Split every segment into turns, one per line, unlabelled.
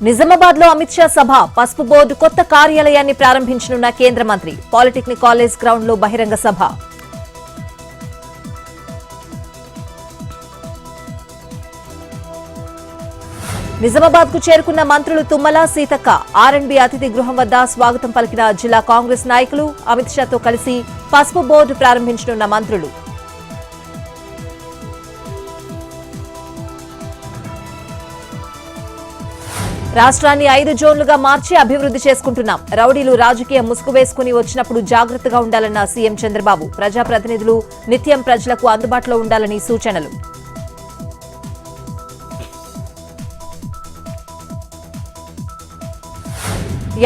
నిజామాబాద్ లో అమిత్ షా సభ పసుపు బోర్డు కొత్త కార్యాలయాన్ని ప్రారంభించనున్న కేంద్ర మంత్రి పాలిటెక్నిక్ కాలేజ్ గ్రౌండ్ లో బహిరంగ సభ. నిజామాబాద్ కు చేరుకున్న మంత్రులు తుమ్మల, సీతక్క ఆర్ఎండ్బి అతిథి గృహం వద్ద స్వాగతం పలికిన జిల్లా కాంగ్రెస్ నాయకులు. అమిత్ షాతో కలిసి పసుపు బోర్డు ప్రారంభించనున్న మంత్రులు. రాష్ట్రాన్ని 5 జోన్లుగా మార్చి అభివృద్ధి చేసుకుంటున్నాం. రౌడీలు రాజకీయ ముసుగు వేసుకుని వచ్చినప్పుడు జాగ్రత్తగా ఉండాలన్న సీఎం చంద్రబాబు. ప్రజాప్రతినిధులు నిత్యం ప్రజలకు అందుబాటులో ఉండాలని సూచనలు.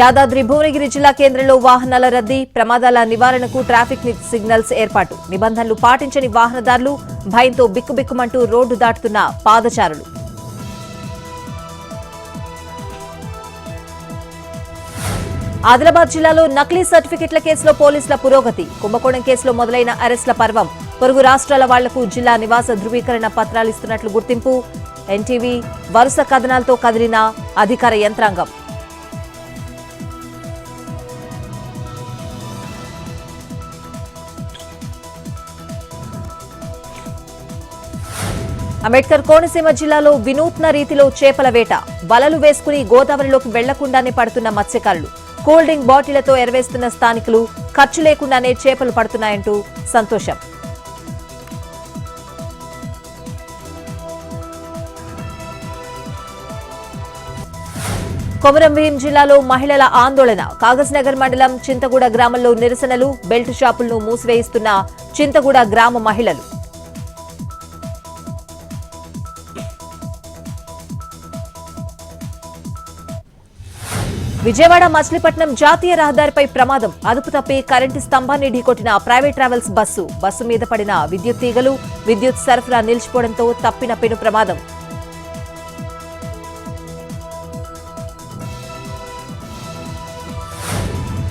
యాదాద్రి భువనగిరి జిల్లా కేంద్రంలో వాహనాల రద్దీ, ప్రమాదాల నివారణకు ట్రాఫిక్ సిగ్నల్స్ ఏర్పాటు. నిబంధనలు పాటించని వాహనదారులు భయంతో బిక్కుబిక్కుమంటూ రోడ్డు దాటుతున్న పాదచారులు. ఆదిలాబాద్ జిల్లాలో నకిలీ సర్టిఫికెట్ల కేసులో పోలీసుల పురోగతి. కుంభకోణం కేసులో మొదలైన అరెస్టుల పర్వం. పొరుగు రాష్ట్రాల వాళ్లకు జిల్లా నివాస ధృవీకరణ పత్రాలు ఇస్తున్నట్లు గుర్తింపు. ఎన్టీవీ వరుస కథనాలతో కదిలిన అధికార యంత్రాంగం. అంబేద్కర్ కోనసీమ జిల్లాలో వినూత్న రీతిలో చేపల వేట. వలలు వేసుకుని గోదావరిలోకి వెళ్లకుండానే పడుతున్న మత్స్యకారులు. కూల్ డ్రింక్ బాటిళ్లతో ఎరవేస్తున్న స్థానికులు. ఖర్చు లేకుండానే చేపలు పడుతున్నాయంటూ సంతోషం. కొమరంభీం జిల్లాలో మహిళల ఆందోళన. కాగజ్నగర్ మండలం చింతగూడ గ్రామంలో నిరసనలు. బెల్ట్ షాపులను మూసివేయిస్తున్న చింతగూడ గ్రామ మహిళలు. విజయవాడ మచిలీపట్నం జాతీయ రహదారిపై ప్రమాదం. అదుపు తప్పి కరెంటు స్తంభాన్ని ఢీకొట్టిన ప్రైవేట్ ట్రావెల్స్ బస్సు. బస్సు మీద పడిన విద్యుత్ తీగలు. విద్యుత్ సరఫరా నిలిచిపోవడంతో తప్పిన పెను ప్రమాదం.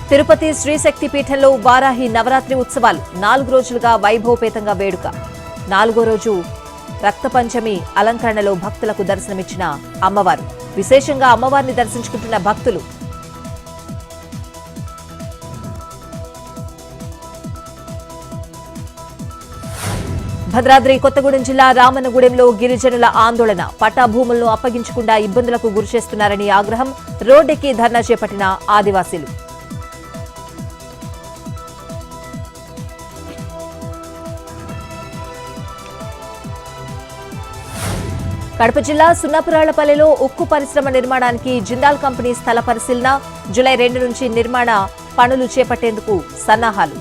తిరుపతి శ్రీశక్తి పీఠంలో వారాహి నవరాత్రి ఉత్సవాలు. 4 రోజులుగా వైభవపేతంగా వేడుక. 4వ రోజు రక్తపంచమి అలంకరణలో భక్తులకు దర్శనమిచ్చిన అమ్మవారు. విశేషంగా అమ్మవారిని దర్శించుకుంటున్న భక్తులు. భద్రాద్రి కొత్తగూడెం జిల్లా రామన్నగూడెంలో గిరిజనుల ఆందోళన. పట్టా భూములను అప్పగించకుండా ఇబ్బందులకు గురిచేస్తున్నారని ఆగ్రహం. రోడ్డెక్కి ధర్నా చేపట్టిన ఆదివాసీలు. కడప జిల్లా సున్నపురాళ్లపల్లెలో ఉక్కు పరిశ్రమ నిర్మాణానికి జిందాల్ కంపెనీ స్థల పరిశీలన. జూలై 2 నుంచి నిర్మాణ పనులు చేపట్టేందుకు సన్నాహాలు.